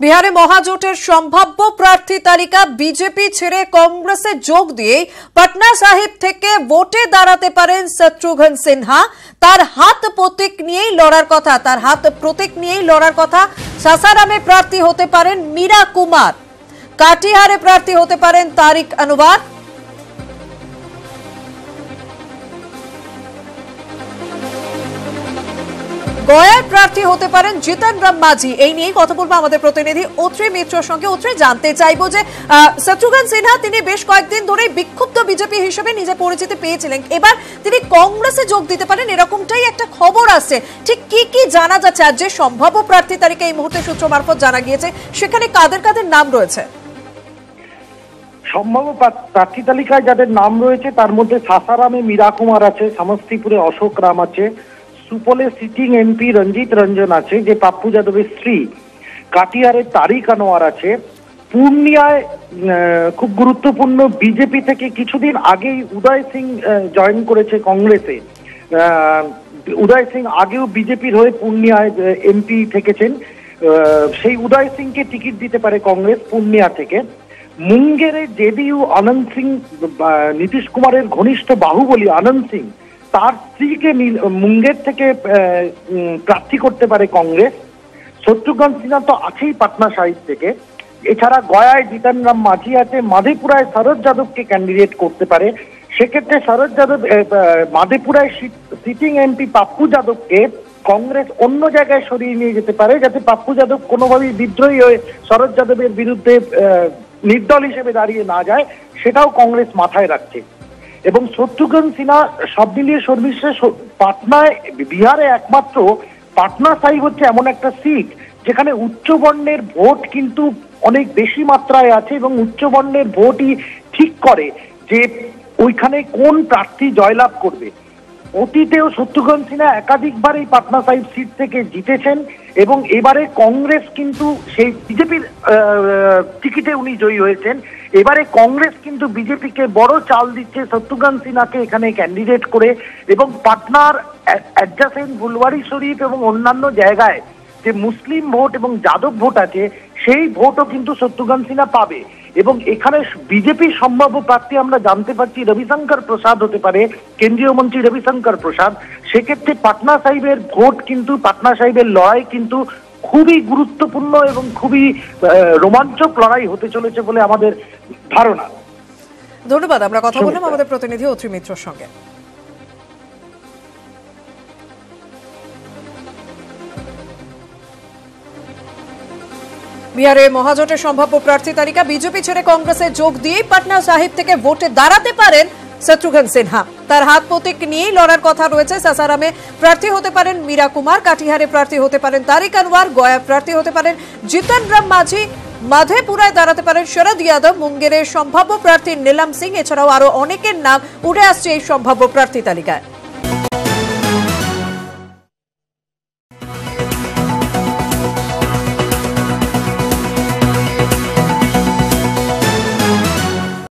বিহারে মহাজোটের সম্ভাব্য প্রার্থী তালিকা বিজেপি ছেড়ে কংগ্রেসে যোগ দিয়ে পাটনা সাহিব থেকে ভোটে দাঁড়াতে পারেন শত্রুঘ্ন সিনহা। তার হাত প্রতীক নিয়েই লড়ার কথা। সাসারামে প্রার্থী হতে পারেন মীরা কুমার, কাটিহারে প্রার্থী হতে পারেন তারিক আনোয়ার। গয়ায় প্রার্থী হতে পারেন জিতন রাম মাঝি। এই নিয়ে কথা বলবো আমাদের প্রতিনিধি অত্রি মিত্রর সঙ্গে। অত্রি, জানতে চাইবো যে শত্রুঘ্ন সিনহা তিনি বেশ কয়েকদিন ধরে বিক্ষুব্ধ বিজেপি হিসেবে নিজে পরিচিতি পেয়েছিলেন, এবার তিনি কংগ্রেসে যোগ দিতে পারেন এরকমটাই একটা খবর আসছে। ঠিক কি কি জানা যাচ্ছে? আর যে সম্ভাব্য প্রার্থী তালিকা এই মুহূর্তে সূত্র মারফত জানা গিয়েছে, সেখানে কাদের কাদের নাম রয়েছে? সম্ভাব্য প্রার্থী তালিকায় যাদের নাম রয়েছে তার মধ্যে সাসারামে মীরা কুমার আছে, সমস্তিপুরে অশোক রাম আছে, সুপলে সিটিং এমপি রঞ্জিত রঞ্জন আছে যে পাপ্পু যাদবের স্ত্রী, কাটিয়ারে তারিক আনোয়ার আছে, পূর্ণিয়ায় খুব গুরুত্বপূর্ণ বিজেপি থেকে কিছুদিন আগেই উদয় সিং জয়েন করেছে কংগ্রেসে। উদয় সিং আগেও বিজেপির হয়ে পূর্ণিয়ায় এমপি থেকেছেন, সেই উদয় সিংকে টিকিট দিতে পারে কংগ্রেস পূর্ণিয়া থেকে। মুঙ্গেরে জেডিইউ আনন্দ সিং, নীতিশ কুমারের ঘনিষ্ঠ বাহুবলী আনন্দ সিং, তার স্ত্রীকে মুঙ্গের থেকে প্রার্থী করতে পারে কংগ্রেস। শত্রুঘ্ন সিনহা তো আছেই পাটনা সাহিব থেকে। এছাড়া গয়ায় জিতন রাম মাঝি আছে, মাধেপুরায় শরদ যাদবকে ক্যান্ডিডেট করতে পারে। সেক্ষেত্রে শরদ যাদব মাধেপুরায় সিটিং এমপি পাপ্পু যাদবকে কংগ্রেস অন্য জায়গায় সরিয়ে নিয়ে যেতে পারে, যাতে পাপ্পু যাদব কোনোভাবেই বিদ্রোহী হয়ে শরদ যাদবের বিরুদ্ধে নির্দল হিসেবে দাঁড়িয়ে না যায়, সেটাও কংগ্রেস মাথায় রাখছে। এবং শত্রুঘ্ন সিনহা সব মিলিয়ে সর্বশেষ পাটনায়, বিহারে একমাত্র পাটনা সাহিব হচ্ছে এমন একটা সিট যেখানে উচ্চবর্ণের ভোট কিন্তু অনেক বেশি মাত্রায় আছে এবং উচ্চবর্ণের ভোটই ঠিক করে যে ওইখানে কোন প্রার্থী জয়লাভ করবে। অতীতেও শত্রুঘ্ন সিনহা একাধিকবার এই পাটনা সাহিব সিট থেকে জিতেছেন এবং এবারে কংগ্রেস কিন্তু সেই বিজেপির টিকিটে উনি জয়ী হয়েছেন। এবারে কংগ্রেস কিন্তু বিজেপিকে বড় চাল দিচ্ছে শত্রুঘ্ন সিনহাকে এখানে ক্যান্ডিডেট করে, এবং পাটনার অ্যাডজাসেন্ট ফুলবাড়ি শরীফ এবং অন্যান্য জায়গায় যে মুসলিম ভোট এবং যাদব ভোট আছে সেই ভোটও কিন্তু শত্রুঘ্ন সিনহা পাবে। এবং এখানে বিজেপির সম্ভাব্য প্রার্থী আমরা জানতে পারছি রবিশঙ্কর প্রসাদ হতে পারে, কেন্দ্রীয় মন্ত্রী রবিশঙ্কর প্রসাদ। সেক্ষেত্রে পাটনা সাহিবের ভোট কিন্তু, পাটনা সাহিবের লড়াই কিন্তু খুবই গুরুত্বপূর্ণ এবং খুবই রোমাঞ্চক লড়াই হতে চলেছে বলে আমাদের ধারণা। ধন্যবাদ। আমরা কথা বললাম আমাদের প্রতিনিধি অত্রি মিত্রর সঙ্গে। বিহারে মহাজোটের সম্ভাব্য প্রার্থী তালিকা বিজেপি ছেড়ে কংগ্রেসে যোগ দিয়ে পাটনা সাহিব থেকে ভোটে দাঁড়াতে পারেন শত্রুঘ্ন সিনহা। তার হাত প্রতীক নিয়েই লড়ার কথা রয়েছে। সাসারামে প্রার্থী হতে পারেন মীরা কুমার, কাটিহারে প্রার্থী হতে পারেন তারিক আনোয়ার, গয়া প্রার্থী হতে পারেন জিতন রাম মাঝি, মাধেপুরায় দাঁড়াতে পারেন শরদ যাদব, মুঙ্গেরের সম্ভাব্য প্রার্থী নীলাম সিং। এছাড়াও আরো অনেকের নাম উঠে আসছে এই সম্ভাব্য প্রার্থী তালিকায়।